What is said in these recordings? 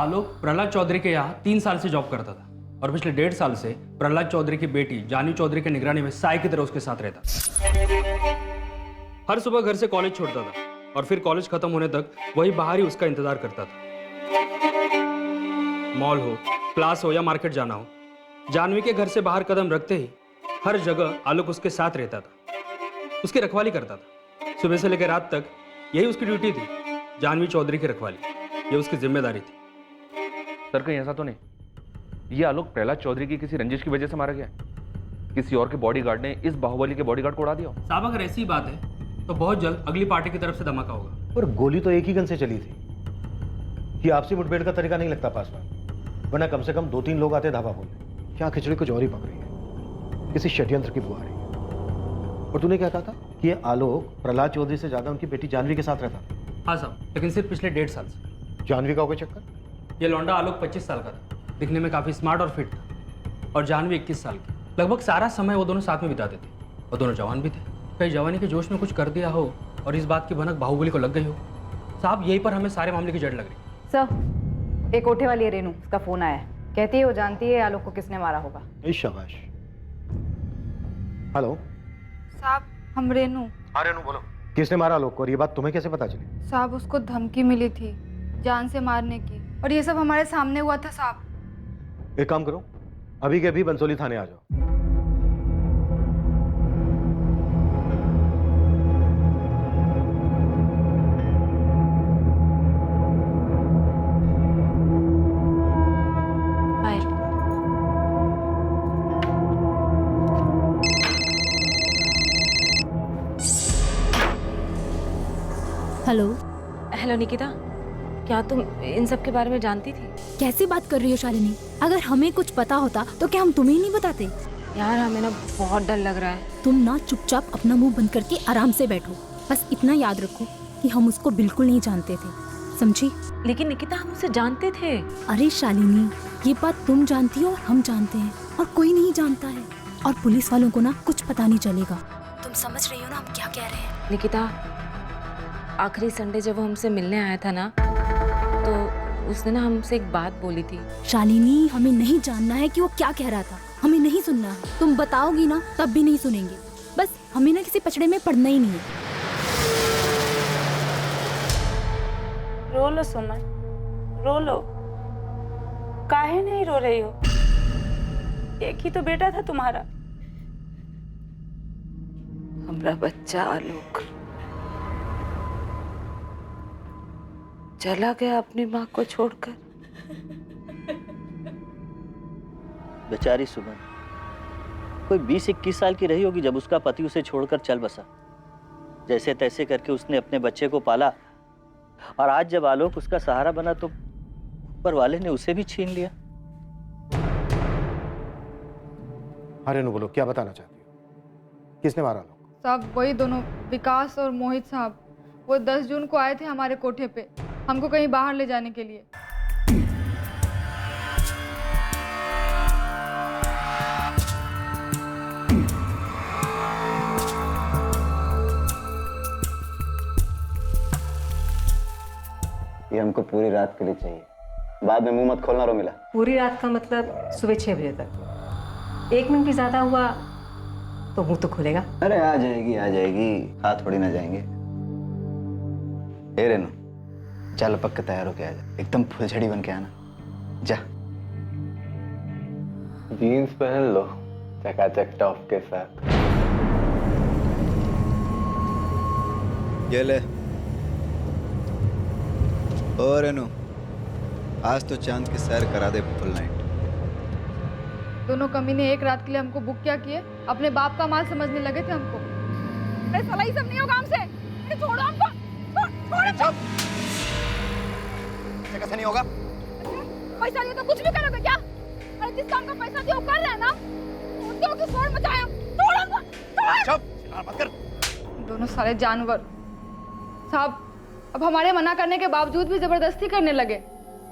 आलोक प्रहलाद चौधरी के यहाँ 3 साल से जॉब करता था और पिछले 1.5 साल से प्रहलाद चौधरी की बेटी जानवी चौधरी की निगरानी में साई की तरह उसके साथ रहता। हर सुबह घर से कॉलेज छोड़ता था और फिर कॉलेज खत्म होने तक वही बाहर ही उसका इंतजार करता था। मॉल हो, क्लास हो या मार्केट जाना हो, जानवी के घर से बाहर कदम रखते ही हर जगह आलोक उसके साथ रहता था, उसकी रखवाली करता था। सुबह से लेकर रात तक यही उसकी ड्यूटी थी, जानवी चौधरी की रखवाली, ये उसकी जिम्मेदारी थी। सर कहीं ऐसा तो नहीं ये आलोक प्रहलाद चौधरी की किसी रंजिश की वजह से मारा गया है? किसी और के बॉडीगार्ड ने इस बाहुबली के बॉडीगार्ड को उड़ा दिया? साहब अगर ऐसी बात है तो बहुत जल्द अगली पार्टी की तरफ से धमाका होगा। और गोली तो एक ही गन से चली थी। ये आपसी मुठभेड़ का तरीका नहीं लगता पासवान, वरना कम से कम 2-3 लोग आते धावा बोलने। क्या खिचड़ी कुछ और ही पक रही है, किसी षड्यंत्र की बुआ रही है। और तूने क्या कहा था कि ये आलोक प्रहलाद चौधरी से ज्यादा उनकी बेटी जानवी के साथ रहता था? हाँ साहब, लेकिन सिर्फ पिछले 1.5 साल से। जानवी का हो गया चक्कर? ये लौंडा आलोक 25 साल का था, दिखने में काफी स्मार्ट और फिट था, और जानवी 21 साल की। लगभग सारा समय वो दोनों साथ में बिताते थे और दोनों जवान भी थे। कहीं जवानी के जोश में कुछ कर दिया हो और इस बात की भनक बाहुबली को लग गई हो। साहब यहीं पर हमें सारे मामले की जड़ लग रही। सर, एक कोठे वाली है रेनू, उसका फोन आया है। कहती है वो जानती है आलोक को किसने मारा होगा। शाबाश। हेलो साहब, हम रेनू। हाँ रेनू बोलो। किसने मारा आलोक को और ये बात तुम्हें कैसे पता चली? साहब उसको धमकी मिली थी जान से मारने की, और ये सब हमारे सामने हुआ था साहब। एक काम करो, अभी के अभी बंसोली थाने आ जाओ। हेलो। हेलो निकिता, क्या तुम इन सब के बारे में जानती थी? कैसी बात कर रही हो शालिनी? अगर हमें कुछ पता होता तो क्या हम तुम्हें नहीं बताते? यार हमें ना बहुत डर लग रहा है। तुम ना चुपचाप अपना मुंह बंद करके आराम से बैठो। बस इतना याद रखो कि हम उसको बिल्कुल नहीं जानते थे, समझी? लेकिन निकिता हम उसे जानते थे। अरे शालिनी, ये बात तुम जानती हो और हम जानते हैं, और कोई नहीं जानता है। और पुलिस वालों को ना कुछ पता नहीं चलेगा। तुम समझ रही हो ना हम क्या कह रहे हैं? निकिता, आखिरी संडे जब वो हमसे मिलने आया था ना, तो उसने ना हमसे एक बात बोली थी। शालिनी, हमें नहीं जानना है कि वो क्या कह रहा था, हमें नहीं सुनना है। तुम बताओगी ना तब भी नहीं सुनेंगे। बस हमें ना किसी पचड़े में पड़ना ही नहीं है। रो लो सुमन, रो लो। काहे नहीं रो रही हो? एक ही तो बेटा था तुम्हारा। हमारा बच्चा आलोक चला गया अपनी माँ को छोड़कर। बेचारी सुमन कोई 20-21 साल की रही होगी जब उसका पति उसे छोड़कर चल बसा। जैसे तैसे करके उसने अपने बच्चे को पाला, और आज जब आलोक उसका सहारा बना तो ऊपर वाले ने उसे भी छीन लिया। हाँ रेनू बोलो, क्या बताना चाहती हो? किसने मारा आलोक? साहब वही दोनों, विकास और मोहित साहब। वो 10 जून को आए थे हमारे कोठे पे, हमको कहीं बाहर ले जाने के लिए। ये हमको पूरी रात के लिए चाहिए, बाद में मुंह मत खोलना रोमिला। पूरी रात का मतलब सुबह 6 बजे तक। 1 मिनट भी ज्यादा हुआ तो मुंह तो खुलेगा। अरे आ जाएगी आ जाएगी, हाथ थोड़ी ना जाएंगे। ए रेनू, चल पक्का तैयार होके आ जा, एकदम फुलझड़ी बन के आना। जा जीन्स पहन लो चकाचक टॉप के साथ। ये ले। ओ रेनू, आज तो चांद की सैर करा दे फुल नाइट। दोनों कमीने एक रात के लिए हमको बुक क्या किए, अपने बाप का माल समझने लगे थे हमको। अरे साला ये सब नहीं होगा हमसे। अरे छोड़ो हमको, छोड़ो। कैसे नहीं होगा? पैसा दिया तो कुछ भी करोगे क्या? अरे जिस काम का पैसा दिया वो कर रहे हैं ना, उनके को शोर मचाया। छोड़ो हमको, चुप, चिल्ला मत कर। दोनों सारे जानवर। साहब अब हमारे मना करने के बावजूद भी जबरदस्ती करने लगे,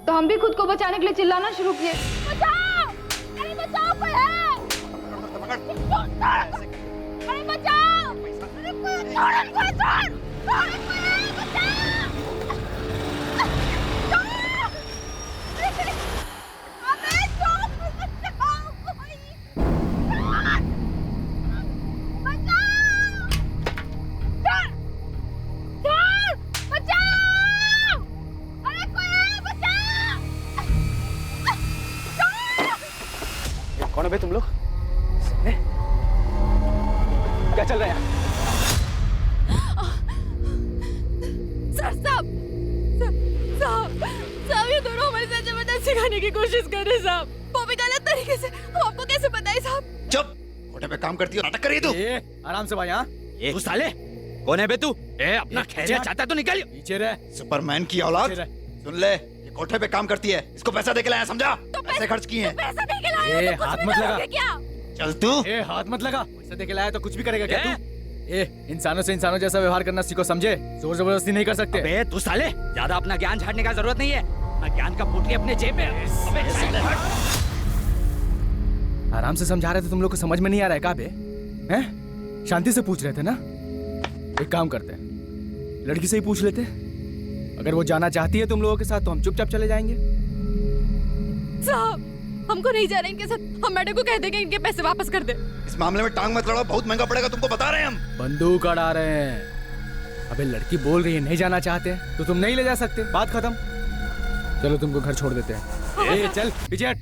तो हम भी खुद को बचाने के लिए चिल्लाना शुरू किए। बचाओ! अरे बचाओ, कोई है! अरे बचाओ! अरे कोई छोड़, कोई छोड़! छोड़, कोई है, बचाओ! छोड़! अरे बे तुम लोग? क्या चल रहा है? सर साहब ये दोनों हमारे साथ जबरदस्ती खाने की कोशिश कर रहे साहब। वो भी गलत तरीके से। हम आपको कैसे बताएं साहब? चुप, कोठे पे काम करती हो, नाटक कर रही है तू। आराम से भाई। हाँ तू साले कौन है बे तू? अपना खैरियत चाहता तो निकल। पीछे रह। सुपरमैन की औलाद। सुन ले, ये कोठे पे काम करती है, इसको पैसा दे के लाया, समझा? पैसे खर्च किए हैं। पैसा दे के लाया तो हाथ मत लगा। क्या? चल तू। हाथ मत लगा। पैसा दे के लाया तो कुछ भी करेगा क्या तू? इंसानों से इंसानों जैसा व्यवहार करना सीखो, समझे? जोर जबरदस्ती नहीं कर सकते। अबे तू साले, ज्यादा अपना ज्ञान झाड़ने का जरूरत नहीं है। अपना ज्ञान का पोटली अपने जेब में। अबे साले आराम से समझा रहे थे, तुम लोग को समझ में नहीं आ रहा है क्या बे? हैं? शांति से पूछ रहे थे ना? एक काम करते हैं, लड़की से ही पूछ लेते। अगर वो जाना चाहती है तुम लोगों के साथ तो हम चुपचाप चले जाएंगे। साहब हमको नहीं जाना इनके साथ। हम मैडम को कह देंगे इनके पैसे वापस कर दे। इस मामले में टांग मत लड़ाओ, बहुत महंगा पड़ेगा, तुमको बता रहे हैं हम। बंदूक अड़ा रहे हैं। अबे लड़की बोल रही है नहीं जाना चाहते तो तुम नहीं ले जा सकते, बात खत्म। चलो तुमको घर छोड़ देते हैं। चल पीछे हट।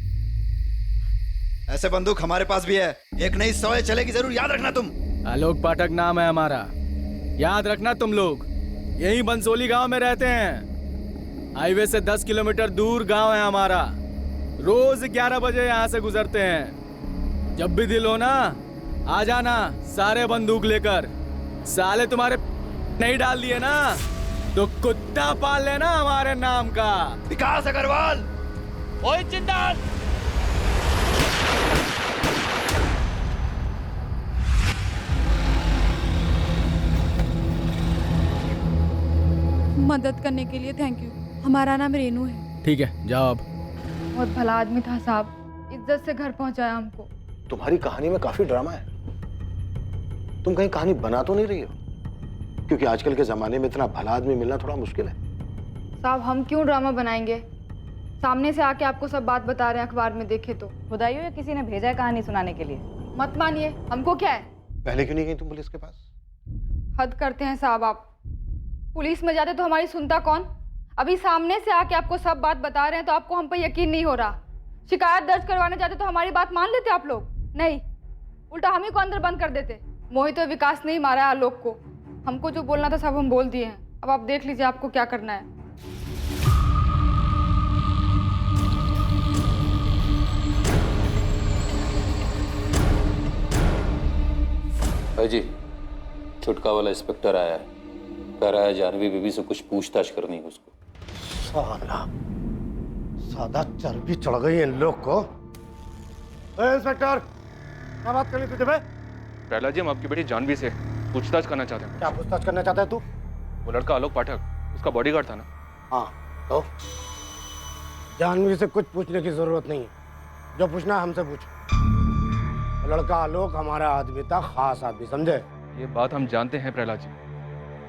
ऐसे बंदूक हमारे पास भी है, एक नहीं 100 चलेगी जरूर, याद रखना तुम। आलोक पाठक नाम है हमारा, याद रखना तुम लोग। यही बंसोली गांव में रहते हैं। हाईवे से 10 किलोमीटर दूर गांव है हमारा। रोज 11 बजे यहाँ से गुजरते हैं। जब भी दिल हो ना आ जाना, सारे बंदूक लेकर। साले तुम्हारे नहीं डाल दिए ना तो कुत्ता पाल लेना हमारे नाम का। विकास अग्रवाल। ओए जिंदाल। मदद करने के लिए थैंक यू। हमारा नाम रेनू है। ठीक है जाओ अब। बहुत भला आदमी था साहब, इज्जत से घर पहुंचाया हमको। तुम्हारी कहानी में काफी ड्रामा है। तुम कहीं कहानी बना तो नहीं रही हो? क्योंकि आजकल के जमाने में इतना भला आदमी मिलना थोड़ा मुश्किल है। साहब हम क्यों ड्रामा बनाएंगे? सामने से आके आपको सब बात बता रहे हैं, अखबार में देखे तो। खुदाइयो या किसी ने भेजा है कहानी सुनाने के लिए? मत मानिए, हमको क्या है। पहले क्यों नहीं गई तुम पुलिस के पास? हद करते हैं साहब आप। पुलिस में जाते तो हमारी सुनता कौन? अभी सामने से आके आपको सब बात बता रहे हैं तो आपको हम पर यकीन नहीं हो रहा। शिकायत दर्ज करवाने जाते तो हमारी बात मान लेते आप लोग? नहीं, उल्टा हम ही को अंदर बंद कर देते। मोहित और विकास नहीं मारा आलोक को। हमको जो बोलना था सब हम बोल दिए हैं। अब आप देख लीजिए आपको क्या करना है। भाई जी, छुटका वाला इंस्पेक्टर आया है, कह रहा है जानवी बीबी से कुछ पूछताछ करनी है उसको। साला सादा चर्बी चढ़ गई है इन लोग को। इंस्पेक्टर, क्या बात करनी तुझे? प्रहलाद जी, हम आपकी बेटी जानवी से पूछताछ करना चाहते हैं। क्या पूछताछ करना चाहता है तू? वो लड़का आलोक पाठक, उसका बॉडीगार्ड था ना? हाँ, तो जानवी से कुछ पूछने की जरूरत नहीं है। जो पूछना है हमसे पूछ। लड़का आलोक हमारा आदमी था, खास आदमी, समझे? ये बात हम जानते हैं प्रहलाद जी,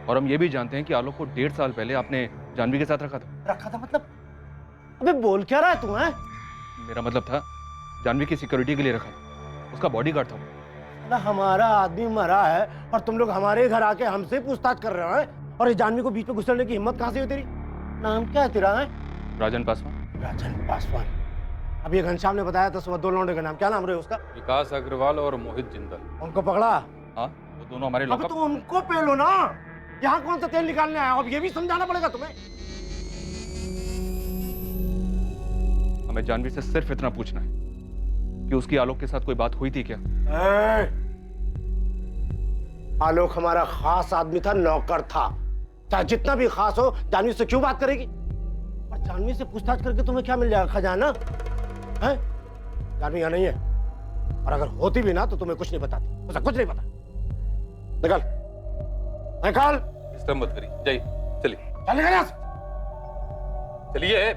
और हम ये भी जानते हैं कि आलोक को 1.5 साल पहले आपने जानवी के साथ रखा था। मतलब? अबे बोल क्या रहा है तू? है मेरा मतलब था जानवी की सिक्योरिटी के लिए रखा था, उसका बॉडीगार्ड था। ना हमारा आदमी मरा है और तुम लोग हमारे घर आके हमसे पूछताछ कर रहे हो। और इस जानवी को बीच में घुसने की हिम्मत कहाँ से हुई तेरी? नाम क्या है तेरा? है राजन पासवान। राजन पासवान। अब ये घनश्याम ने बताया था सुबह 2 लौंडे का नाम, क्या नाम रहे उसका? विकास अग्रवाल और मोहित जिंदल। उनको पकड़ा? हाँ, वो दोनों हमारे अब तो उनको पेलो ना। यहाँ कौन सा तेल निकालने आया? अब ये भी समझाना पड़ेगा तुम्हें। हमें जानवी से सिर्फ इतना पूछना है कि उसकी आलोक के साथ कोई बात हुई थी क्या? आलोक हमारा खास आदमी था, नौकर था। चाहे जितना भी खास हो, जानवी से क्यों बात करेगी? और जानवी से पूछताछ करके तुम्हें क्या मिल जाएगा? खजाना है? जानवी यहाँ नहीं है, और अगर होती भी ना तो तुम्हें कुछ नहीं बताती। उसे कुछ नहीं पता। निकल निकल। डिस्टर्ब मत करिए, जाइए, चलिए। चल निकल यहाँ से। चलिए।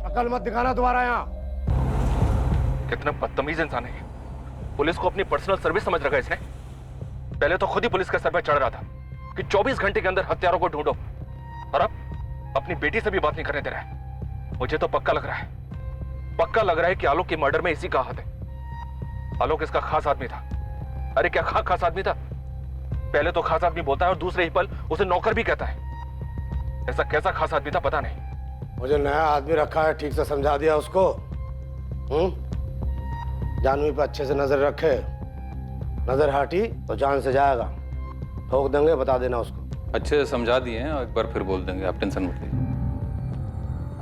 शक्ल मत दिखाना दोबारा यहाँ। कितना बदतमीज इंसान है। पुलिस को अपनी पर्सनल सर्विस समझ रखा है इसने। पहले तो खुद ही पुलिस के सर पर चढ़ रहा था कि 24 घंटे के अंदर हत्यारों को ढूंढो, और अब अपनी बेटी से भी बात नहीं करने दे रहा है। मुझे तो पक्का लग रहा है कि आलोक के मर्डर में इसी का हाथ है। आलोक इसका खास आदमी था। अरे क्या खास आदमी था? पहले तो खास आदमी बोलता है और दूसरे ही पल उसे नौकर भी कहता है। ऐसा कैसा खास आदमी था पता नहीं। मुझे नया आदमी रखा है, ठीक से समझा दिया उसको। जानवी पे अच्छे से नजर रखे, नजर हटी तो जान से जाएगा। ठोक देंगे, बता देना उसको। अच्छे से समझा दिए हैं और एक बार फिर बोल देंगे, आप टेंशन मत लीजिए।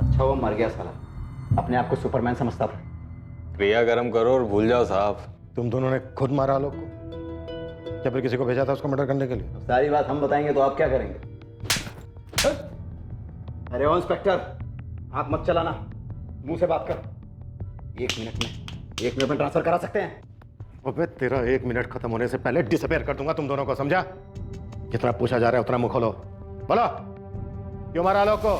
अच्छा वो मर गया साला, अपने आप को सुपरमैन समझता था। क्रिया कर्म करो और भूल जाओ साहब। तुम दोनों ने खुद मारा आलोक को, या फिर किसी को भेजा था उसको मर्डर करने के लिए? सारी बात हम बताएंगे तो आप क्या करेंगे? अरे ओ इंस्पेक्टर, हाथ मत चलाना, मुंह से बात कर। 1 मिनट में ट्रांसफर करा सकते हैं। अबे तेरा 1 मिनट खत्म होने से पहले डिसअपेयर कर दूंगा तुम दोनों को, समझा? जितना पूछा जा रहा है उतना मुंह खोलो। बोलो, क्यों मारा आलोक को?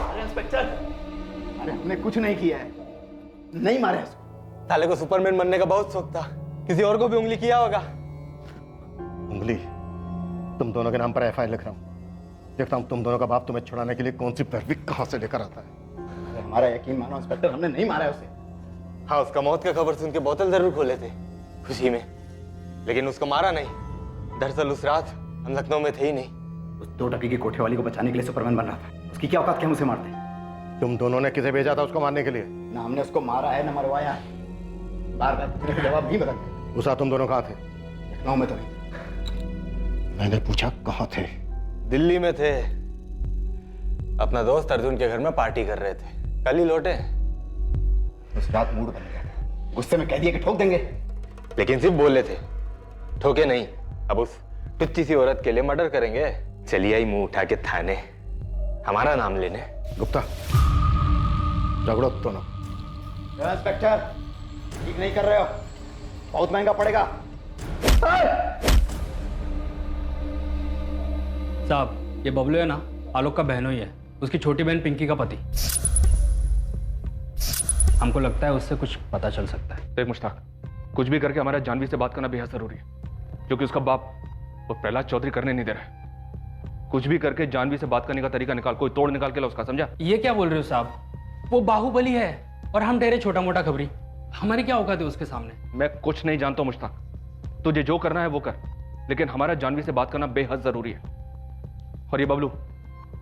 अरे इंस्पेक्टर, अरे हमने कुछ नहीं किया है, नहीं मारे उसको। साले को सुपरमैन बनने का बहुत शौक था, किसी और को भी उंगली किया होगा। उंगली? तुम दोनों के नाम पर एफआईआर लिख रहा हूं। देखता हूं तुम दोनों का बाप तुम्हें छुड़ाने के लिए कौन सी पैरवी कहां से लेकर आता है। हमारा यकीन मानो इंस्पेक्टर, हमने नहीं मारा है उसे। हाँ, उसका मौत की खबर सुन के बोतल जरूर खोले थे खुशी में, लेकिन उसको मारा नहीं। दरअसल उस रात हम लखनऊ में थे ही नहीं। उस 2 टकी की कोठे वाली को बचाने के लिए सुपरमैन बन रहा था। उसकी क्या औकात कि हम उसे मारते? तुम दोनों ने किसे भेजा था उसको मारने के लिए? ना हमने उसको मारा है, ना मरवाया है। बार बार पूछने का जवाब नहीं बदलते। उस रात तुम दोनों कहाँ थे? लखनऊ में तो नहीं। मैंने पूछा कहाँ थे? दिल्ली में थे, अपना दोस्त अर्जुन के घर में पार्टी कर रहे थे, कल ही लौटे। उस रात मूड बन गया था, गुस्से में कह दिया कि ठोक देंगे, लेकिन सिर्फ बोले थे, ठोके नहीं। अब उस टुच्ची सी औरत के लिए मर्डर करेंगे? चलिए आई मुंह उठा के थाने, हमारा नाम लेने। गुप्ता, झगड़ो दोनों। इंस्पेक्टर, ठीक नहीं कर रहे हो, बहुत महंगा पड़ेगा। साहब, ये बबलू है ना, आलोक का बहनोई है, उसकी छोटी बहन पिंकी का पति। हमको लगता है उससे कुछ पता चल सकता है। देख मुश्ताक, कुछ भी करके हमारा जानवी से बात करना बेहद जरूरी है, क्योंकि उसका बाप वो प्रहलाद चौधरी करने नहीं दे रहा है। कुछ भी करके जानवी से बात करने का तरीका निकाल, कोई तोड़ निकाल के ला उसका, समझा? ये क्या बोल रहे हो साहब? वो बाहुबली है और हम ठहरे छोटा मोटा खबरी। हमारी क्या औकात है उसके सामने? मैं कुछ नहीं जानता हूं मुश्ताक, तुझे जो करना है वो कर, लेकिन हमारा जानवी से बात करना बेहद जरूरी है। और ये बबलू,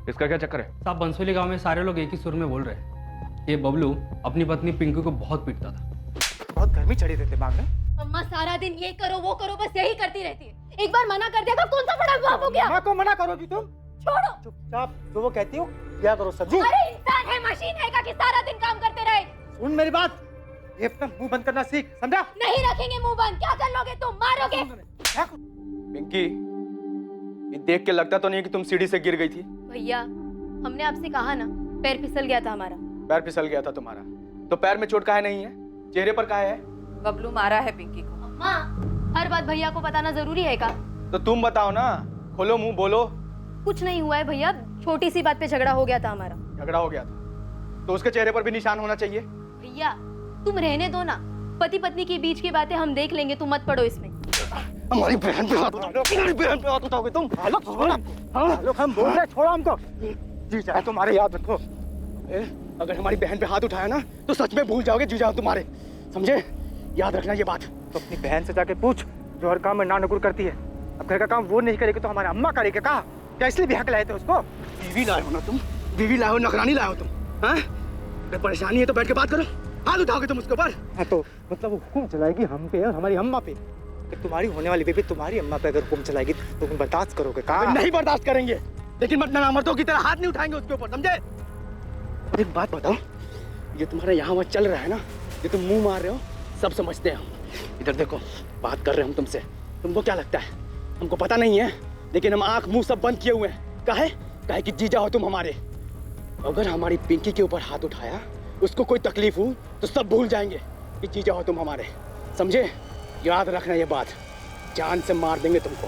इसका क्या चक्कर है? साहब, बंसोली गांव में सारे लोग एक ही सुर में बोल रहे हैं, ये बबलू अपनी पत्नी पिंकी को बहुत पीटता था। बहुत गर्मी चढ़ी रहती दिमाग में। अम्मा सारा दिन ये करो वो करो, बस यही करती रहती है। एक बार मना कर दिया तो कौन सा बड़ा बाप हो गया? माँ को मना करोगी तुम? छोड़ो चुपचाप जो वो कहती हो क्या करो सब्जी। अरे इंसान है, मशीन है कि सारा दिन काम करते रहे? सुन मेरी बात, ये अपना मुंह बंद करना सीख, समझा? नहीं रखेंगे मुंह बंद। क्या कर लोगे तुम? मारोगे? पिंकी, ये देख के लगता तो नहीं कि तुम सीढ़ी से गिर गई थी। भैया, हमने आपसे कहा ना, पैर फिसल गया था हमारा। पैर फिसल गया था तुम्हारा, तो पैर में चोट काहे नहीं है, चेहरे पर काहे है? बबलू मारा है पिंकी को। अम्मा, हर बात भैया को बताना जरूरी है क्या? तो तुम बताओ ना, खोलो मुंह, बोलो। कुछ नहीं हुआ है भैया, छोटी सी बात पे झगड़ा हो गया था हमारा। झगड़ा हो गया था तो उसके चेहरे पर भी निशान होना चाहिए। भैया तुम रहने दो ना, पति पत्नी के बीच की बातें हम देख लेंगे, तुम मत पड़ो इसमें। हमारी बहन पे हाथ उठाओगे, हमारी बहन पे हाथ उठाओगे तुम? लोग हम बोल रहे, छोड़ो हमको। जी चाहे तुम्हारे, याद रखो, अगर हमारी बहन पे हाथ उठाया ना तो सच में भूल जाओगे जी जाओ तुम्हारे, समझे? याद रखना ये बात। तो अपनी बहन से जाके पूछ जो हर काम में ना नुकुर करती है। अब घर का काम वो नहीं करेगी तो हमारी अम्मा करेगी। कहा क्या इसलिए भी हक लाए थे उसको? बीवी लाए हो ना तुम, बीवी लाए हो, नौकरानी लाए हो तुम। हाँ, परेशानी है तो बैठ के बात करो, हाथ उठाओगे तुम उसके ऊपर? हाँ, तो मतलब वो हुक्म चलाएगी हम पे और हमारी अम्मा पे। तुम्हारी होने वाली बेबी तुम्हारी अम्मा पे अगर हुक्म चलाएगी तो तुम बर्दाश्त करोगे? कहा नहीं बर्दाश्त करेंगे, लेकिन मतलब मर्दों की तरह हाथ नहीं उठाएंगे उसके ऊपर, समझे? एक बात बताओ, ये तुम्हारा यहाँ वहाँ चल रहा है ना, ये तुम मुंह मार रहे हो, सब समझते हैं हम। इधर देखो, बात कर रहे हैं हम तुमसे, तुमको क्या लगता है हमको पता नहीं है? लेकिन हम आंख मुंह सब बंद किए हुए हैं। काहे कि जीजा हो तुम हमारे। अगर हमारी पिंकी के ऊपर हाथ उठाया, उसको कोई तकलीफ हो तो सब भूल जाएंगे कि जीजा हो तुम हमारे, समझे? याद रखना ये बात, जान से मार देंगे तुमको।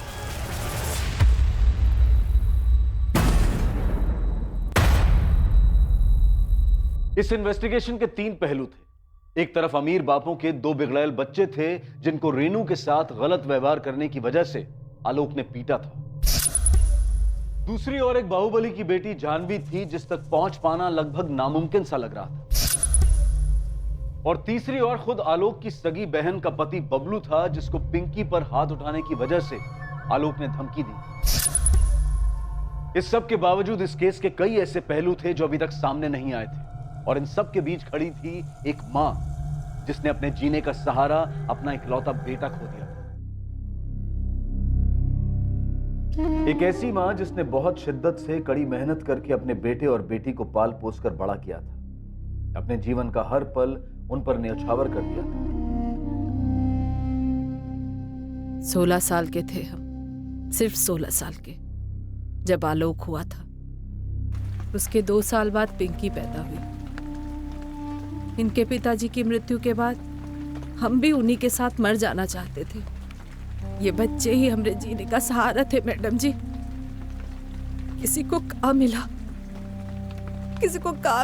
इस इन्वेस्टिगेशन के 3 पहलू थे। एक तरफ अमीर बापों के 2 बिगड़ैल बच्चे थे जिनको रेनू के साथ गलत व्यवहार करने की वजह से आलोक ने पीटा था। दूसरी ओर एक बाहुबली की बेटी जानवी थी जिस तक पहुंच पाना लगभग नामुमकिन सा लग रहा था। और तीसरी ओर खुद आलोक की सगी बहन का पति बबलू था जिसको पिंकी पर हाथ उठाने की वजह से आलोक ने धमकी दी। इस सब के बावजूद इस केस के कई ऐसे पहलू थे जो अभी तक सामने नहीं आए थे, और इन सब के बीच खड़ी थी एक मां जिसने अपने जीने का सहारा अपना इकलौता बेटा खो दिया। एक ऐसी मां जिसने बहुत शिद्दत से कड़ी मेहनत करके अपने बेटे और बेटी को पाल पोस कर बड़ा किया था, अपने जीवन का हर पल उन पर न्यौछावर कर दिया था। 16 साल के थे हम, सिर्फ 16 साल के, जब आलोक हुआ था। उसके 2 साल बाद पिंकी पैदा हुई। इनके पिताजी की मृत्यु के बाद हम भी उन्हीं के साथ मर जाना चाहते थे। ये बच्चे ही हमारे जीने का सहारा थे मैडम जी। किसी को कहा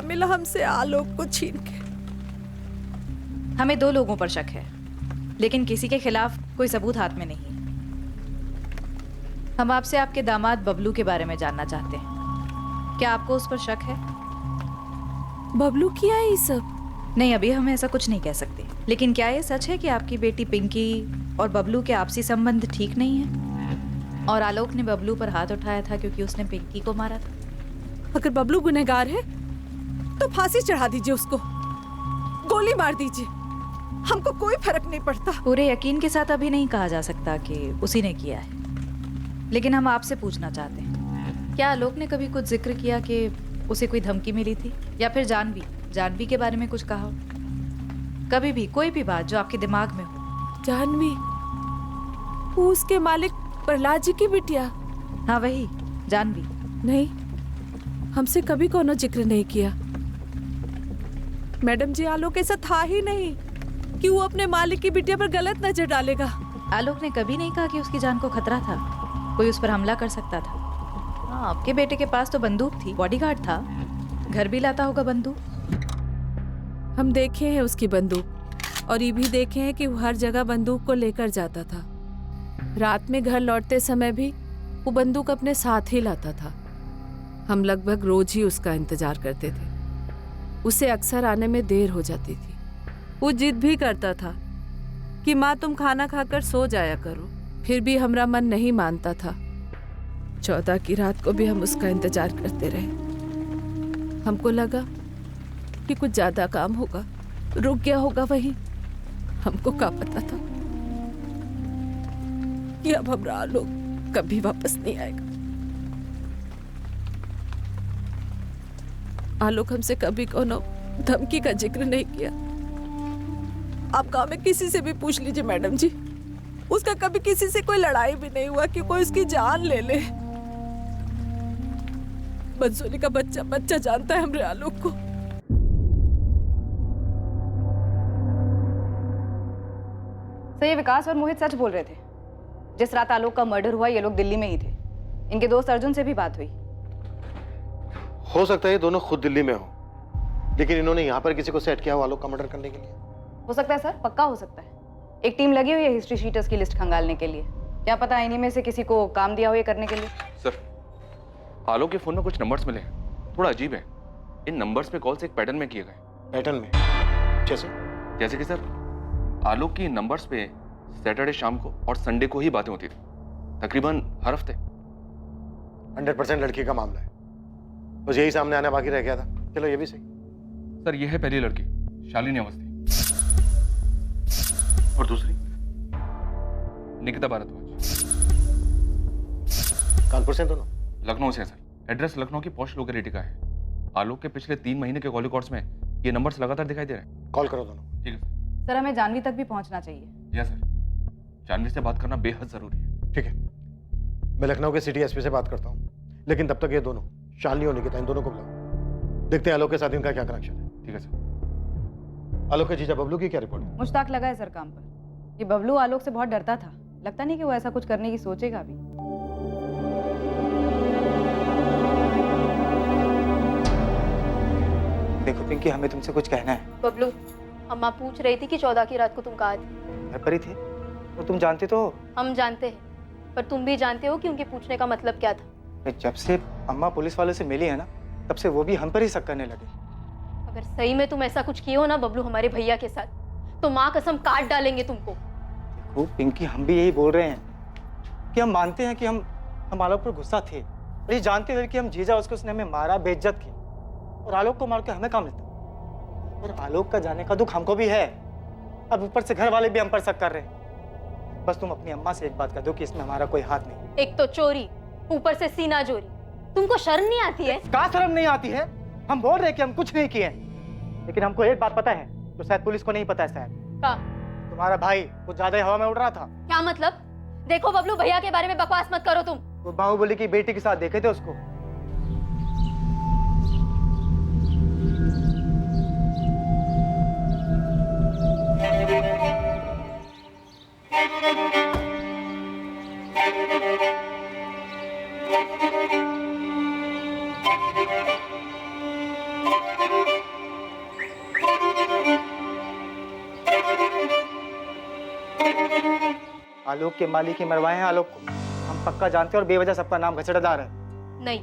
मिला हमसे आलोक को छीन के। हमें 2 लोगों पर शक है, लेकिन किसी के खिलाफ कोई सबूत हाथ में नहीं है। हम आपसे आपके दामाद बबलू के बारे में जानना चाहते हैं। क्या आपको उस पर शक है? बबलू किया है ये सब? नहीं, अभी हम ऐसा कुछ नहीं कह सकते, लेकिन क्या ये सच है कि आपकी बेटी पिंकी और बबलू के आपसी संबंध ठीक नहीं है और आलोक ने बबलू पर हाथ उठाया था क्योंकि उसने पिंकी को मारा था? अगर बबलू गुनहगार है तो फांसी चढ़ा दीजिए उसको, गोली मार दीजिए, हमको कोई फर्क नहीं पड़ता। पूरे यकीन के साथ अभी नहीं कहा जा सकता कि उसी ने किया है, लेकिन हम आपसे पूछना चाहते हैं, क्या आलोक ने कभी कुछ जिक्र किया कि उसे कोई धमकी मिली थी, या फिर जानवी के बारे में कुछ कहा हो? कभी भी कोई भी बात जो आपके दिमाग में हो। जानवी, वो उसके मालिक प्रहलाद जी की बिटिया? हाँ वही जानवी। नहीं, हमसे कभी कोनो जिक्र नहीं किया। मैडम जी, आलोक ऐसा था ही नहीं कि वो अपने मालिक की बिटिया पर गलत नजर डालेगा। आलोक ने कभी नहीं कहा कि उसकी जान को खतरा था, कोई उस पर हमला कर सकता था। हाँ, आपके बेटे के पास तो बंदूक थी, बॉडीगार्ड था, घर भी लाता होगा बंदूक। हम देखे हैं उसकी बंदूक, और ये भी देखे हैं कि वो हर जगह बंदूक को लेकर जाता था। रात में घर लौटते समय भी वो बंदूक अपने साथ ही लाता था। हम लगभग रोज ही उसका इंतजार करते थे। उसे अक्सर आने में देर हो जाती थी। वो जिद भी करता था कि माँ तुम खाना खाकर सो जाया करो, फिर भी हमारा मन नहीं मानता था। 14 की रात को भी हम उसका इंतजार करते रहे। हमको लगा कि कुछ ज्यादा काम होगा, रुक गया होगा वहीं। हमको क्या पता था कि अब हमारा आलोक कभी वापस नहीं आएगा। आलोक हमसे कभी कोनो धमकी का जिक्र नहीं किया। आप गांव में किसी से भी पूछ लीजिए मैडम जी, उसका कभी किसी से कोई लड़ाई भी नहीं हुआ कि कोई उसकी जान ले ले। बंसोली का बच्चा जानता है हमरे आलोक को। तो ये विकास और मोहित सच बोल रहे थे। जिस रात आलोक का मर्डर हुआ ये लोग दिल्ली में ही थे। इनके दोस्त अर्जुन से भी बात हुई। हो सकता है ये दोनों खुद दिल्ली में हो, लेकिन इन्होंने यहाँ पर किसी को सेट किया हो आलोक का मर्डर करने के लिए। हो सकता है सर, पक्का हो सकता है। एक टीम लगी हुई है हिस्ट्री शीटर्स की लिस्ट खंगालने के लिए। क्या पता इन्हीं में से किसी को काम दिया हो ये करने के लिए। सर, आलोक के फोन में कुछ नंबर्स मिले हैं, थोड़ा अजीब है। इन नंबर्स पे कॉल्स एक पैटर्न में किए गए। पैटर्न में? जैसे कि सर, आलोक की नंबर्स पे सैटरडे शाम को और संडे को ही बातें होती थी, तकरीबन हर हफ्ते। 100% लड़की का मामला है, बस यही सामने आना बाकी रह गया था। चलो ये भी सही। सर, ये है पहली लड़की शालिनी अवस्थी, और दूसरी निकिता भारद्वाज। कानपुर से दोनों? लखनऊ से सर। एड्रेस लखनऊ की पॉश लोकेलिटी का है। आलोक के पिछले 3 महीने के कॉल रिकॉर्ड्स में ये नंबर्स लगातार दिखाई दे रहे हैं। कॉल करो दोनों। ठीक है सर, हमें जानवी तक भी पहुंचना चाहिए। यस सर, जानवी से बात करना बेहद जरूरी है। ठीक है, मैं लखनऊ के सिटी एसपी से बात करता हूँ, लेकिन तब तक ये दोनों शालिनी और निकिता इन दोनों को बुलाओ, देखते हैं आलोक के साथ इनका क्या कनेक्शन है। ठीक है सर। आलोक के जीजा बबलू की क्या रिपोर्ट है? मुश्ताक लगा है सर काम पर। ये बबलू आलोक से बहुत डरता था, लगता नहीं कि वो ऐसा कुछ करने की सोचेगा अभी। देखो पिंकी, हमें तुमसे कुछ कहना है। बबलू, अम्मा पूछ रही थी कि 14 की रात को तुम कहाँ थे। घर पर ही थे, और तुम जानते तो हो। हम जानते हैं, पर तुम भी जानते हो कि उनके पूछने का मतलब क्या था। जब से अम्मा पुलिस वालों से मिली है ना, तब से वो भी हम पर ही शक करने लगे। अगर सही में तुम ऐसा कुछ किए हो ना बबलू हमारे भैया के साथ, तो माँ कसम काट डालेंगे तुमको। देखो पिंकी, हम भी यही बोल रहे हैं कि हम मानते हैं कि हम आलोक पर गुस्सा थे, और ये जानते हुए कि हम जीजा उसको उसने हमें मारा, बेइज्जत किया और आलोक को मार के हमें काम मिलता। और आलोक का जाने का दुख हमको भी है। अब ऊपर से घर वाले भी हम पर शक कर रहे हैं। बस तुम अपनी अम्मा से एक बात कह दो कि इसमें हमारा कोई हाथ नहीं। एक तो चोरी, ऊपर से सीना चोरी। तुमको शर्म नहीं आती है? क्या शर्म नहीं आती है? हम बोल रहे हैं कि हम कुछ नहीं किए, लेकिन हमको एक बात पता है जो शायद पुलिस को नहीं पता है। शायद क्या? तुम्हारा भाई कुछ ज्यादा ही हवा में उड़ रहा था। क्या मतलब? देखो बबलू, भैया के बारे में बकवास मत करो तुम। वो बाहुबली की बेटी के साथ देखे थे उसको। आलोक के मालिक ही मरवाए हैं आलोक को। हम पक्का जानते हैं और बेवजह सबका नाम घचड़ेदार है। नहीं,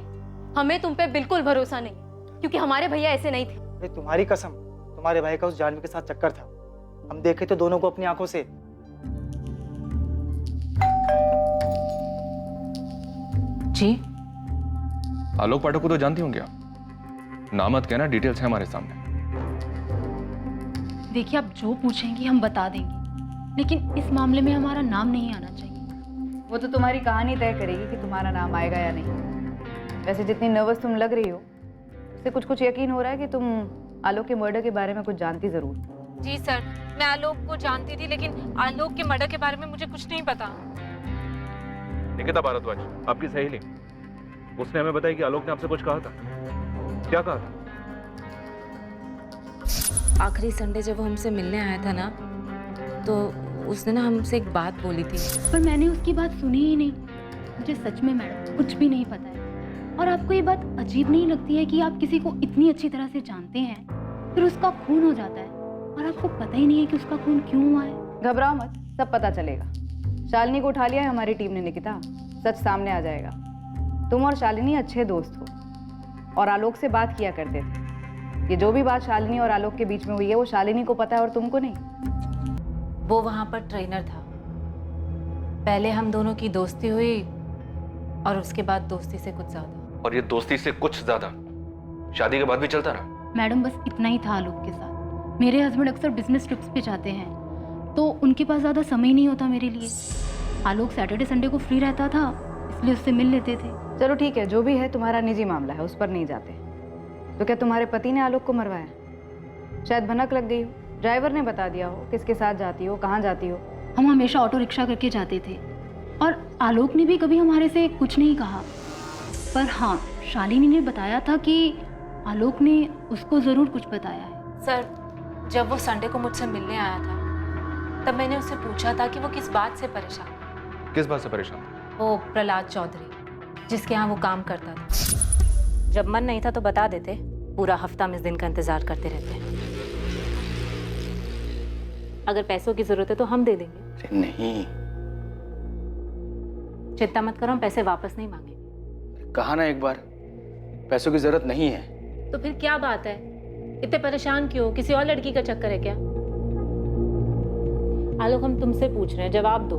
हमें तुम पे बिल्कुल भरोसा नहीं, क्योंकि हमारे भैया ऐसे नहीं थे। ये तुम्हारी कसम, तुम्हारे भाई का उस जानवी के साथ चक्कर था। हम देखे थे दोनों को अपनी आंखों से। जी? आलोक पाठक को तो जानती होंगे आप। नामत कहना, डिटेल्स है हमारे सामने। देखिए, आप जो पूछेंगी हम बता देंगे, लेकिन इस मामले में हमारा नाम नहीं आना चाहिए। वो तो तुम्हारी कहानी तय करेगी कि तुम्हारा नाम आएगा या नहीं। वैसे जितनी नर्वस तुम लग रही हो, उससे कुछ कुछ यकीन हो रहा है कि तुम आलोक के मर्डर के बारे में कुछ जानती जरूर। जी सर, मैं आलोक को जानती थी, लेकिन आलोक के मर्डर के बारे में मुझे कुछ नहीं पता। निकिता भारद्वाज, आपकी सहेली, उसने हमें बताया कि आलोक ने आपसे कुछ कहा था। क्या कहा था? आखिरी संडे जब वो हमसे मिलने आया था ना, तो उसने ना हमसे एक बात बोली थी। पर मैंने उसकी बात सुनी ही नहीं। मुझे सच में मैडम कुछ भी नहीं पता है। और आपको ये बात अजीब नहीं लगती है कि आप किसी को इतनी अच्छी तरह से जानते हैं, फिर उसका खून हो जाता है और आपको पता ही नहीं है कि उसका खून क्यों हुआ है? घबराओ मत, सब पता चलेगा। शालिनी को उठा लिया है हमारी टीम ने निकिता, सच सामने आ जाएगा। तुम और शालिनी अच्छे दोस्त हो और आलोक से बात किया करते थे। ये जो भी बात शालिनी और आलोक के बीच में हुई है, वो शालिनी को पता है और तुमको नहीं। वो वहां पर ट्रेनर था। पहले हम दोनों की दोस्ती हुई और उसके बाद दोस्ती से कुछ ज्यादा। और ये दोस्ती से कुछ ज्यादा शादी के बाद भी चलता रहा? मैडम बस इतना ही था आलोक के साथ। मेरे हस्बैंड अक्सर बिजनेस ट्रिप्स पे जाते हैं, तो उनके पास ज़्यादा समय नहीं होता मेरे लिए। आलोक सैटरडे संडे को फ्री रहता था, इसलिए उससे मिल लेते थे। चलो ठीक है, जो भी है तुम्हारा निजी मामला है, उस पर नहीं जाते। तो क्या तुम्हारे पति ने आलोक को मरवाया? शायद भनक लग गई हो, ड्राइवर ने बता दिया हो किसके साथ जाती हो, कहाँ जाती हो। हम हमेशा ऑटो रिक्शा करके जाते थे और आलोक ने भी कभी हमारे से कुछ नहीं कहा। पर हाँ, शालिनी ने बताया था कि आलोक ने उसको ज़रूर कुछ बताया है। सर, जब वो संडे को मुझसे मिलने आया था, तब मैंने उससे पूछा था कि वो किस बात से परेशान है। किस बात से परेशान? वो प्रहलाद चौधरी, जिसके यहाँ वो काम करता था। जब मन नहीं था तो बता देते, पूरा हफ्ता हम इस दिन का इंतजार करते रहते हैं। अगर पैसों की जरूरत है तो हम दे देंगे। अरे नहीं, चिंता मत करो, हम पैसे वापस नहीं मांगे। कहा ना एक बार, पैसों की जरूरत नहीं है। तो फिर क्या बात है, इतने परेशान क्यों? किसी और लड़की का चक्कर है क्या? आलोक, हम तुमसे पूछ रहे हैं, जवाब दो।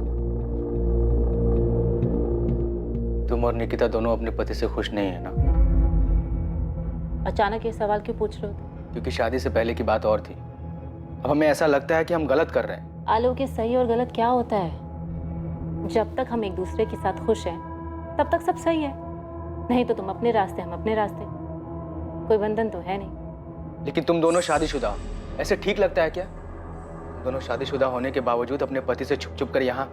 तुम और निकिता दोनों अपने पति से खुश नहीं है ना? अचानक ये सवाल क्यों पूछ रहे हो? क्योंकि शादी से पहले की बात और थी। अब हमें ऐसा लगता है कि हम गलत कर रहे हैं। आलोक, ये सही और गलत क्या होता है? जब तक हम एक दूसरे के साथ खुश हैं, तब तक सब सही है। नहीं तो तुम अपने रास्ते, हम अपने रास्ते। कोई बंधन तो है नहीं। लेकिन तुम दोनों शादीशुदा हो, ऐसे ठीक लगता है क्या? दोनों शादीशुदा होने के बावजूद अपने पति से छुप छुप कर यहाँ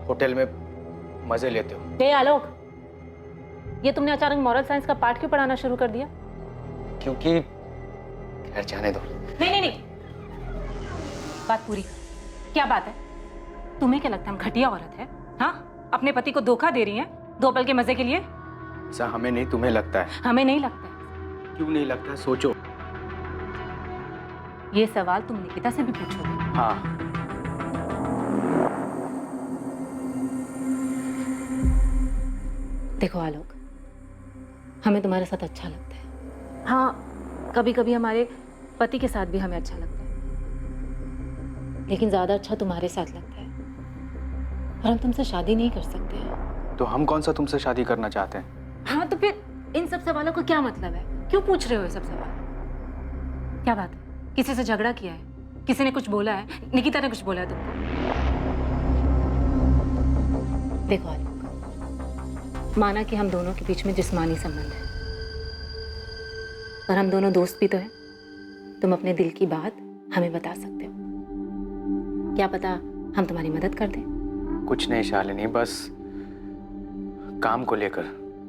होटल में मजे लेते हो। हे आलोक, ये तुमने अचानक मॉरल साइंस का पाठ क्यों पढ़ाना शुरू कर दिया? क्योंकि खैर जाने दो। नहीं नहीं नहीं, बात पूरी। क्या बात है? तुम्हें क्या लगता है हम घटिया औरत है? हाँ, अपने पति को धोखा दे रही हैं 2 पल के मजे के लिए? ऐसा हमें नहीं, तुम्हें लगता है। हमें नहीं लगता है। क्यों नहीं लगता है? सोचो। ये सवाल तुम निकिता से भी पूछोगे? हाँ। देखो आलोक, हमें तुम्हारे साथ अच्छा लगता है। हाँ, कभी कभी हमारे पति के साथ भी हमें अच्छा लगता है, लेकिन ज्यादा अच्छा तुम्हारे साथ लगता है। और हम तुमसे शादी नहीं कर सकते हैं। तो हम कौन सा तुमसे शादी करना चाहते हैं? हाँ, तो फिर इन सब सवालों का क्या मतलब है? क्यों पूछ रहे हो ये सब सवाल? क्या बात है? किसी से झगड़ा किया है? किसी ने कुछ बोला है? निकिता ने कुछ बोला है तुमको? देखो आलोक, माना कि हम दोनों के बीच में जिस्मानी संबंध है, पर हम दोनों दोस्त भी तो हैं। तुम अपने दिल की बात हमें बता सकते हो। क्या पता हम तुम्हारी मदद कर दें। कुछ नहीं शालिनी, बस काम को लेकर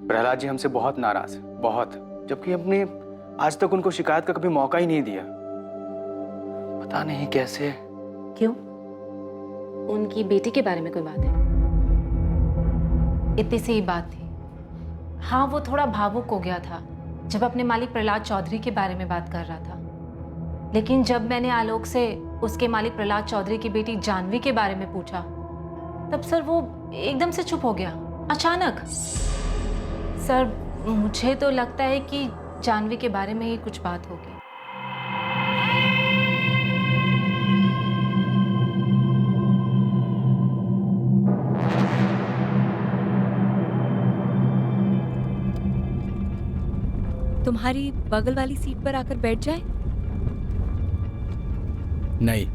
प्रहलाद जी हमसे बहुत नाराज है, बहुत, जबकि हमने आज तक उनको शिकायत का कभी मौका ही नहीं दिया। पता नहीं कैसे। क्यों? उनकी बेटी के बारे में कोई बात है? इतनी सी ही बात थी। हाँ, वो थोड़ा भावुक हो गया था जब अपने मालिक प्रहलाद चौधरी के बारे में बात कर रहा था, लेकिन जब मैंने आलोक से उसके मालिक प्रहलाद चौधरी की बेटी जानवी के बारे में पूछा, तब सर वो एकदम से चुप हो गया, अचानक। सर, मुझे तो लगता है कि जानवी के बारे में ही कुछ बात होगी। तुम्हारी बगल वाली सीट पर आकर बैठ जाए? नहीं।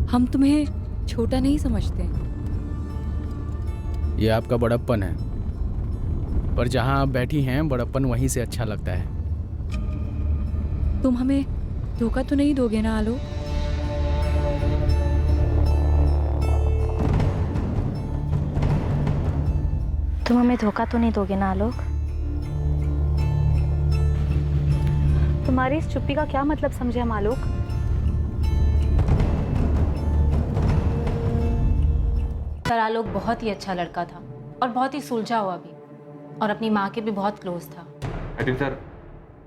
हम तुम्हें छोटा नहीं समझते। ये आपका बड़प्पन है, पर जहां आप बैठी हैं बड़प्पन वहीं से अच्छा लगता है। तुम हमें धोखा तो नहीं दोगे ना आलोक? तुम हमें धोखा तो नहीं दोगे ना आलोक? तुम्हारी इस चुप्पी का क्या मतलब समझे हम आलोक? पर आलोक बहुत ही अच्छा लड़का था और बहुत ही सुलझा हुआ भी, और अपनी माँ के भी बहुत क्लोज था। आई थिंक सर,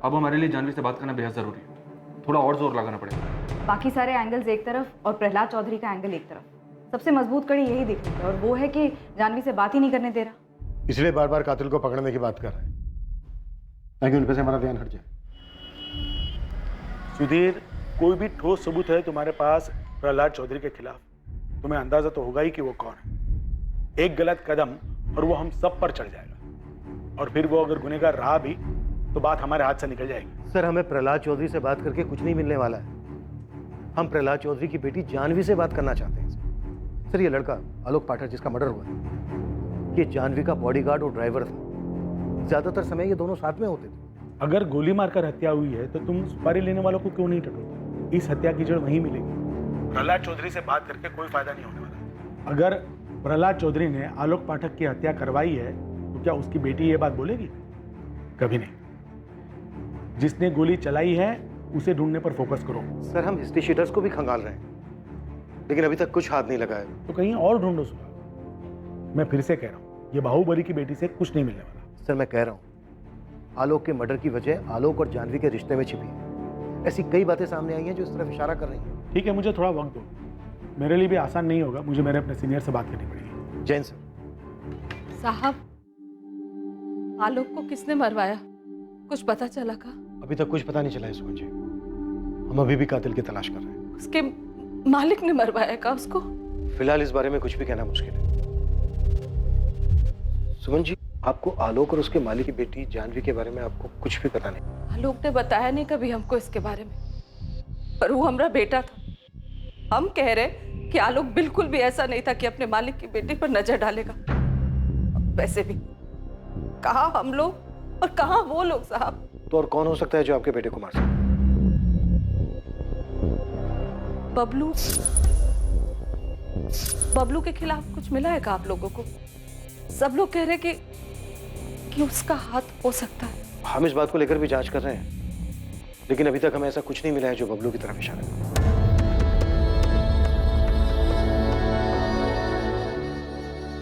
अब हमारे लिए जानवी से बात करना बेहद जरूरी है। थोड़ा और जोर लगाना पड़ेगा। बाकी सारे एंगल्स एक तरफ और प्रहलाद चौधरी का एंगल एक तरफ। सबसे मजबूत कड़ी यही दिख रही है, और वो है कि जानवी से बात ही नहीं करने दे रहा। इसलिए बार बार कातिल को पकड़ने की बात कर रहे हैं, ताकि उन पे से हमारा ध्यान हट जाए। सुधीर, कोई भी ठोस सबूत है तुम्हारे पास प्रहलाद चौधरी के खिलाफ? तुम्हें अंदाजा तो होगा ही कि वो कौन है। एक गलत कदम और वो हम सब पर चढ़ जाएगा, और फिर वो अगर गुनहगार रहा भी तो बात हमारे हाथ से निकल जाएगी। सर, हमें प्रहलाद चौधरी से बात करके कुछ नहीं मिलने वाला है। हम प्रहलाद चौधरी की बेटी जानवी से बात करना चाहते हैं। सर, ये लड़का आलोक पाठक जिसका मर्डर हुआ है, ये जानवी का बॉडीगार्ड और ड्राइवर था। ज्यादातर समय ये दोनों साथ में होते थे। अगर गोली मारकर हत्या हुई है तो तुम सुपारी लेने वालों को क्यों नहीं टटोलते? इस हत्या की जड़ वहीं मिलेगी। प्रहलाद चौधरी से बात करके कोई फायदा नहीं होने वाला। अगर प्रहलाद चौधरी ने आलोक पाठक की हत्या करवाई है तो क्या उसकी बेटी ये बात बोलेगी? कभी नहीं। जिसने गोली चलाई है उसे ढूंढने पर फोकस करो। सर, हम हिस्ट्री शीटर्स को भी खंगाल रहे हैं, लेकिन अभी तक कुछ हाथ नहीं लगा है। तो कहीं और ढूंढो सुधार। मैं फिर से कह रहा हूँ, ये बाहुबली की बेटी से कुछ नहीं मिलने वाला। सर, मैं कह रहा हूँ, आलोक के मर्डर की वजह आलोक और जानवी के रिश्ते में छिपी है। ऐसी कई बातें सामने आई हैं जो इस तरफ इशारा कर रही हैं। ठीक है, मुझे थोड़ा वक्त दो। मेरे लिए भी आसान नहीं होगा, मुझे मेरे अपने सीनियर से बात करनी पड़ेगी। जैन सर। साहब, आलोक को किसने मरवाया? कुछ पता चला का? अभी तक कुछ पता नहीं चला है सुमन जी। हम अभी भी कातिल की तलाश कर रहे हैं। उसके मालिक ने मरवाया का उसको? फिलहाल इस बारे में कुछ भी कहना मुश्किल है। सुमन जी, आपको आलोक और उसके मालिक की बेटी जानवी के बारे में आपको कुछ भी पता नहीं? आलोक ने बताया नहीं कभी हमको इसके बारे में, पर वो हमारा बेटा था। हम कह रहे कि आलोक बिल्कुल भी ऐसा नहीं था कि अपने मालिक की बेटी पर नजर डालेगा। वैसे भी कहाँ हम लोग और कहाँ वो लोग साहब। तो और कौन हो सकता है जो आपके बेटे को मार सकता? बबलू। बबलू के खिलाफ कुछ मिला है क्या आप लोगों को? सब लोग कह रहे कि उसका हाथ हो सकता है। हम इस बात को लेकर भी जांच कर रहे हैं, लेकिन अभी तक हमें ऐसा कुछ नहीं मिला है जो बबलू की तरफ इशारा करे।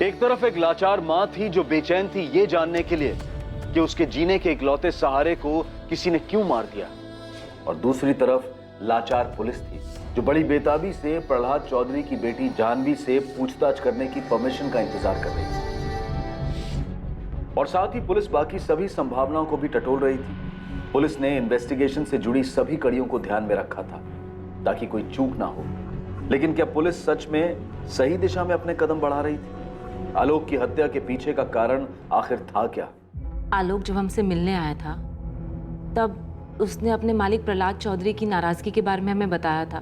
एक तरफ एक लाचार मां थी जो बेचैन थी ये जानने के लिए कि उसके जीने के इकलौते सहारे को किसी ने क्यों मार दिया, और दूसरी तरफ लाचार पुलिस थी जो बड़ी बेताबी से प्रहलाद चौधरी की बेटी जानवी से पूछताछ करने की परमिशन का इंतजार कर रही थी। और साथ ही पुलिस बाकी सभी संभावनाओं को भी टटोल रही थी। पुलिस ने इन्वेस्टिगेशन से जुड़ी सभी कड़ियों को ध्यान में रखा था ताकि कोई चूक ना हो। लेकिन क्या पुलिस सच में सही दिशा में अपने कदम बढ़ा रही थी? आलोक की हत्या के पीछे का कारण आखिर था क्या? आलोक जब हमसे मिलने आया था तब उसने अपने मालिक प्रहलाद चौधरी की नाराजगी के बारे में हमें बताया था,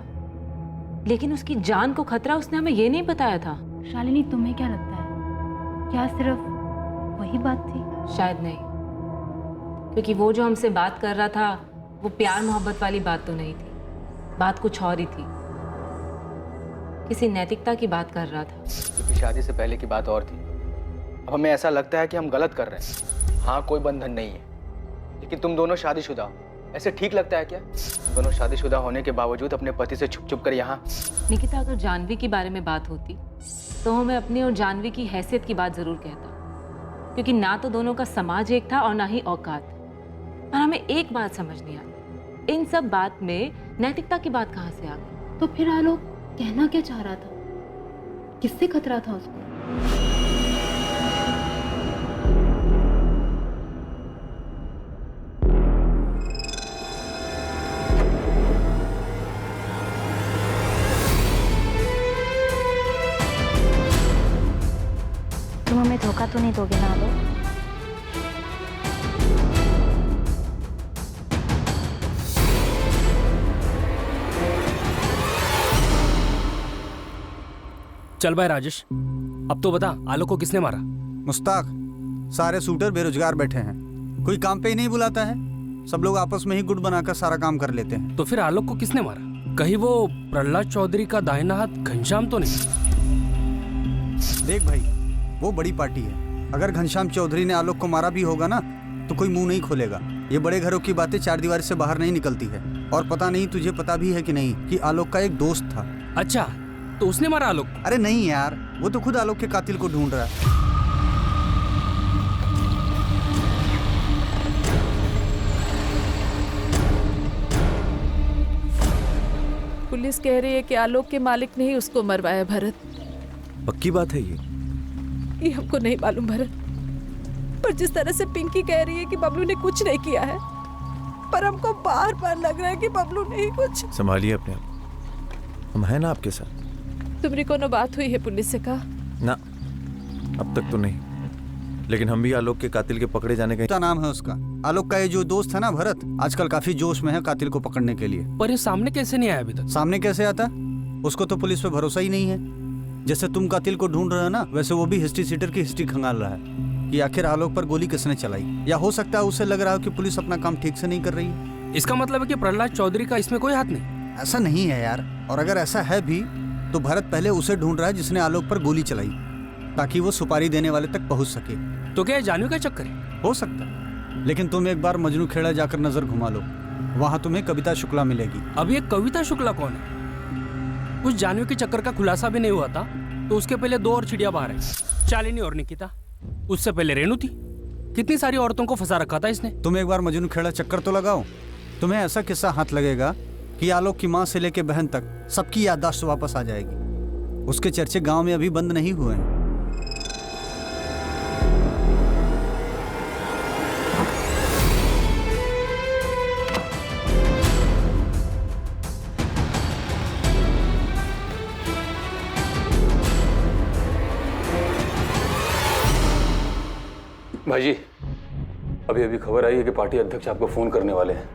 लेकिन उसकी जान को खतरा उसने हमें ये नहीं बताया था। शालिनी, तुम्हें क्या लगता है, क्या सिर्फ वही बात थी? शायद नहीं, क्योंकि वो जो हमसे बात कर रहा था वो प्यार मोहब्बत वाली बात तो नहीं थी, बात कुछ और ही थी, किसी नैतिकता की बात कर रहा था। क्योंकि शादी से पहले की बात और थी। अब हमें ऐसा लगता है कि हम गलत कर रहे हैं। हाँ, कोई बंधन नहीं है, लेकिन तुम दोनों शादीशुदा हो, ऐसे ठीक लगता है क्या? तुम दोनों शादीशुदा होने के बावजूद अपने पति से छुप छुप कर यहाँ। निकिता, अगर जानवी के बारे में बात होती तो हमें अपनी और जानवी की हैसियत की बात जरूर कहता, क्योंकि ना तो दोनों का समाज एक था और ना ही औकात। पर हमें एक बात समझ नहीं आई, इन सब बात में नैतिकता की बात कहाँ से आ गई? तो फिर आलोक कहना क्या चाह रहा था? किससे खतरा था उसको? तुम हमें धोखा तो नहीं दोगे ना आलोक? चल भाई राजेश, अब तो बता, आलोक को किसने मारा? मुस्ताक, सारे शूटर बेरोजगार बैठे हैं, कोई काम पे ही नहीं बुलाता है, सब लोग आपस में ही गुट बनाकर सारा काम कर लेते हैं। तो फिर आलोक को किसने मारा? कहीं वो प्रहलाद चौधरी का दाहिना हाथ घनश्याम तो नहीं? देख भाई, वो बड़ी पार्टी है, अगर घनश्याम चौधरी ने आलोक को मारा भी होगा ना तो कोई मुंह नहीं खोलेगा। ये बड़े घरों की बातें चार दीवारी से बाहर नहीं निकलती है। और पता नहीं तुझे पता भी है कि नहीं कि आलोक का एक दोस्त था। अच्छा, तो उसने मारा आलोक? अरे नहीं यार, वो तो खुद आलोक के कातिल को ढूंढ रहा है। पुलिस कह रही है कि आलोक के मालिक ने ही उसको मरवाया। भरत, पक्की बात है ये हमको नहीं मालूम भरत, पर जिस तरह से पिंकी कह रही है कि बबलू ने कुछ नहीं किया है, पर हमको बार बार लग रहा है कि बबलू ने ही कुछ। संभालिए अपने आप, हम हैं ना आपके साथ। तुम्हारी कोनो बात हुई है पुलिस से? कहा ना, अब तक तो नहीं, लेकिन हम भी आलोक के कातिल के पकड़े जाने का। क्या नाम है उसका? आलोक का ये जो दोस्त है ना भरत, आजकल काफी जोश में है कातिल को पकड़ने के लिए। पर ये सामने कैसे नहीं आया अभी तक? सामने कैसे आता? उसको तो पुलिस पे भरोसा ही नहीं है। जैसे तुम कातिल को ढूंढ रहे हो ना, वैसे वो भी हिस्ट्री सीटर की हिस्ट्री खंगाल रहा है कि आखिर आलोक पर गोली किसने चलाई। या हो सकता है उसे लग रहा हो कि पुलिस अपना काम ठीक से नहीं कर रही है। इसका मतलब है कि प्रहलाद चौधरी का इसमें कोई हाथ नहीं? ऐसा नहीं है यार, और अगर ऐसा है भी तो भरत पहले उसे ढूंढ रहा है जिसने आलोक पर गोली चलाई, ताकि वो सुपारी देने वाले तक पहुंच सके। तो क्या जानवी का चक्कर है? हो सकता है, लेकिन तुम एक बार मजनू खेड़ा जाकर नजर घुमा लो, वहां तुम्हें कविता शुक्ला मिलेगी। अब ये कविता शुक्ला कौन है? उस जानवी के चक्कर का खुलासा भी नहीं हुआ था तो उसके पहले दो और चिड़िया बाहर है, शालिनी और निकिता। उससे पहले रेणु थी। कितनी सारी औरतों को फंसा रखा था इसने। तुम एक बार मजनू खेड़ा चक्कर तो लगाओ, तुम्हें ऐसा किस्सा हाथ लगेगा कि आलोक की माँ से लेके बहन तक सबकी याददाश्त वापस आ जाएगी। उसके चर्चे गांव में अभी बंद नहीं हुए हैं। भाई जी, अभी अभी खबर आई है कि पार्टी अध्यक्ष आपको फोन करने वाले हैं।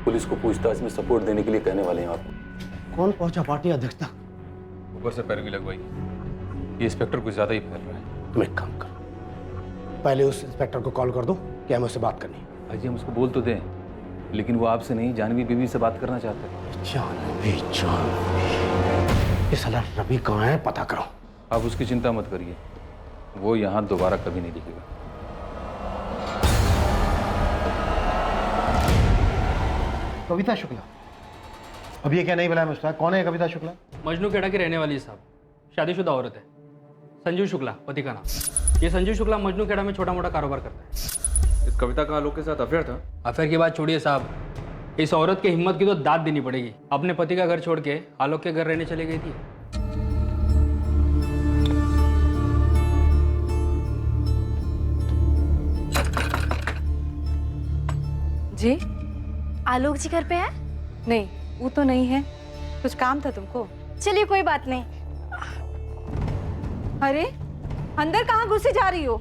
पुलिस को पूछताछ में सपोर्ट देने के लिए कहने वाले हैं आपको। कौन पहुंचा पार्टी अध्यक्ष तक? ऊपर से पैरवी लगवाई। ये इंस्पेक्टर कुछ ज्यादा ही फैल रहा है। तुम एक काम करो, पहले उस इंस्पेक्टर को कॉल कर दो कि हमें उससे बात करनी है। भाई जी, हम उसको बोल तो दें, लेकिन वो आपसे नहीं जानवी बीवी से बात करना चाहते हैं। जानवी, ये साला रवि कहाँ है, पता करो। आप उसकी चिंता मत करिए, वो यहाँ दोबारा कभी नहीं दिखेगा। कविता शुक्ला? अब ये क्या नहीं बुलाया मुझे? कौन है कविता शुक्ला? मजनू खेड़ा की रहने वाली है साहब, शादीशुदा औरत है। संजीव शुक्ला पति का नाम। ये संजीव शुक्ला मजनू खेड़ा में छोटा मोटा कारोबार करता है। इस कविता का आलोक के साथ अफेयर था? अफेयर की बात छोड़िए साहब, इस औरत की हिम्मत की तो दाद देनी पड़ेगी। अपने पति का घर छोड़ के आलोक के घर रहने चली गई थी। जी, आलोक जी घर पे है? नहीं, वो तो नहीं है। कुछ काम था तुमको? चलिए कोई बात नहीं। अरे, अंदर कहाँ घुसी जा रही हो?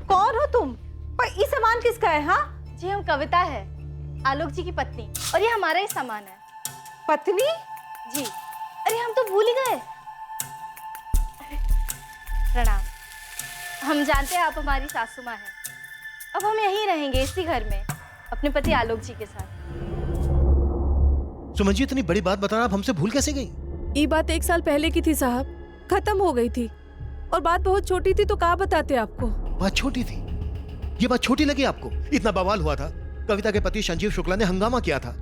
कौन हो तुम? और ये सामान किसका है? हाँ जी हम कविता है, आलोक जी की पत्नी, और ये हमारा ही सामान है। पत्नी? जी। अरे हम तो भूल ही गए। प्रणाम। हम जानते हैं आप हमारी सासू माँ हैं। अब हम यहीं रहेंगे इसी घर में अपने पति आलोक जी के साथ। सुमन जी, इतनी बड़ी बात बताना आप हमसे भूल कैसे गई? ये बात 1 साल पहले की थी साहब, खत्म हो गई थी। और बात बहुत छोटी थी तो कहाँ बताते आपको। बात छोटी थी? ये बात छोटी लगी आपको? इतना बवाल हुआ था, कविता के पति संजीव शुक्ला ने हंगामा किया था।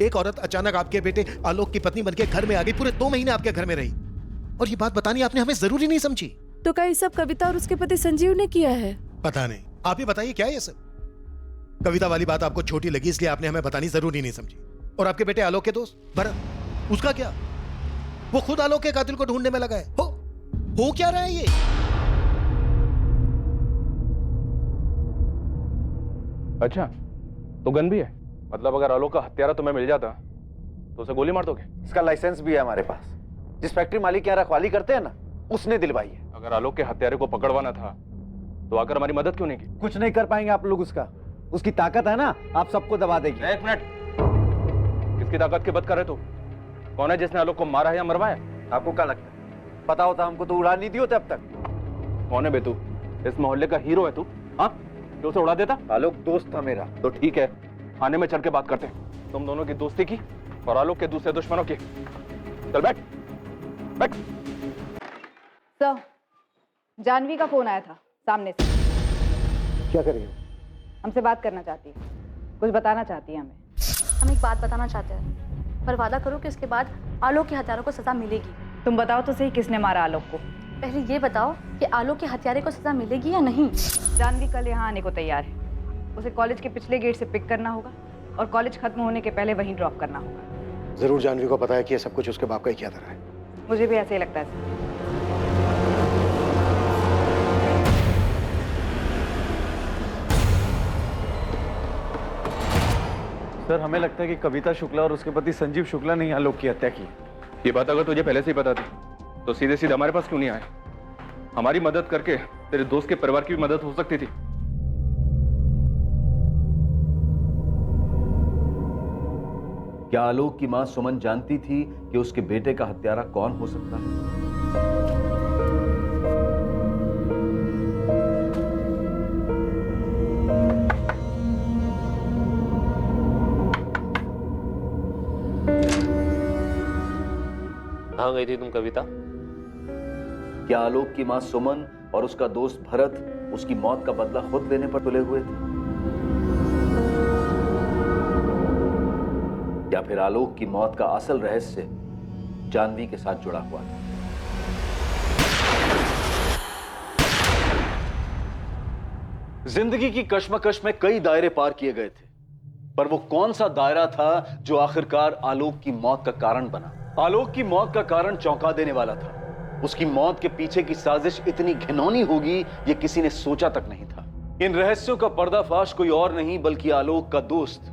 एक औरत अचानक आपके बेटे आलोक की पत्नी बनके घर में आ गई, पूरे 2 महीने आपके घर में रही, और ये बात बतानी आपने हमें जरूरी नहीं समझी? तो क्या ये सब कविता और उसके पति संजीव ने किया है? पता नहीं, आप ही बताइए क्या है ये सब? कविता वाली बात आपको छोटी लगी इसलिए आपने हमें बतानी जरूरी नहीं समझी। और आपके बेटे आलोक के दोस्त भरत, उसका क्या? वो खुद आलोक के कातिल को ढूंढने में लगा है। हो क्या रहा है ये? अच्छा, तो गन भी है? मतलब अगर आलोक का हत्यारा तुम्हें मिल जाता तो उसे गोली मार दोगे? इसका लाइसेंस भी है हमारे पास। जिस फैक्ट्री मालिक यहाँ रखवाली करते हैं ना, उसने दिलवाई है। अगर आलोक के हत्यारे को पकड़वाना था तो आकर हमारी मदद क्यों नहीं की? कुछ नहीं कर पाएंगे आप लोग उसका। उसकी ताकत है ना, आप सबको दबा देगी। 1 मिनट, किसकी ताकत की बात कर रहे हो? कौन है जिसने आलोक को मारा है या मरवाया? आपको क्या लगता है? पता होता हमको तो उड़ा नहीं दी होते अब तक। कौन है बे तू? इस मोहल्ले का हीरो है तू? हाँ, जो उसे उड़ा देता? आलोक दोस्त था मेरा। तो ठीक है, थाने में चढ़ के बात करते हैं तुम दोनों की दोस्ती की और आलोक के दूसरे दुश्मनों की। चल बैठ बैठ। सर, जानवी का फोन आया था सामने से। क्या कर रही हो? हमसे बात करना चाहती है, कुछ बताना चाहती है हमें। हम एक बात बताना चाहते हैं, पर वादा करो कि उसके बाद आलोक के हत्यारों को सजा मिलेगी। तुम बताओ तो सही, किसने मारा आलोक को? पहले ये बताओ कि आलोक के हत्यारे को सजा मिलेगी या नहीं। जानवी कल यहाँ आने को तैयार है। उसे कॉलेज के पिछले गेट से पिक करना होगा और कॉलेज खत्म होने के पहले वहीं ड्रॉप करना होगा। जरूर जानवी को पता है कि ये सब कुछ उसके बाप का ही किया था। मुझे भी ऐसे ही लगता है। सर, हमें लगता है कि कविता शुक्ला और उसके पति संजीव शुक्ला ने आलोक की हत्या की। ये बात अगर तुझे पहले से ही पता थी तो सीधे सीधे हमारे पास क्यों नहीं आए? हमारी मदद करके तेरे दोस्त के परिवार की भी मदद हो सकती थी। क्या आलोक की मां सुमन जानती थी कि उसके बेटे का हत्यारा कौन हो सकता है? कहाँ गई थी तुम कविता? क्या आलोक की मां सुमन और उसका दोस्त भरत उसकी मौत का बदला खुद लेने पर तुले हुए थे? या फिर आलोक की मौत का असल रहस्य जानवी के साथ जुड़ा हुआ था? जिंदगी की कश्मकश में कई दायरे पार किए गए थे, पर वो कौन सा दायरा था जो आखिरकार आलोक की मौत का कारण बना? आलोक की मौत का कारण चौंका देने वाला था। उसकी मौत के पीछे की साजिश इतनी घिनौनी होगी ये किसी ने सोचा तक नहीं था। इन रहस्यों का पर्दाफाश कोई और नहीं बल्कि आलोक का दोस्त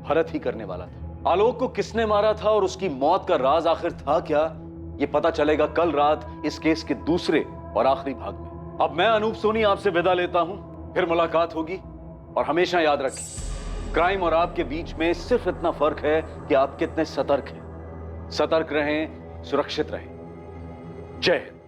भरत ही करने वाला था। आलोक को किसने मारा था और उसकी मौत का राज आखिर था क्या, ये पता चलेगा कल रात इस केस के दूसरे और आखिरी भाग में। अब मैं अनूप सोनी आपसे विदा लेता हूं, फिर मुलाकात होगी। और हमेशा याद रखें, क्राइम और आपके बीच में सिर्फ इतना फर्क है कि आप कितने सतर्क हैं। सतर्क रहें, सुरक्षित रहें। जय हिंद।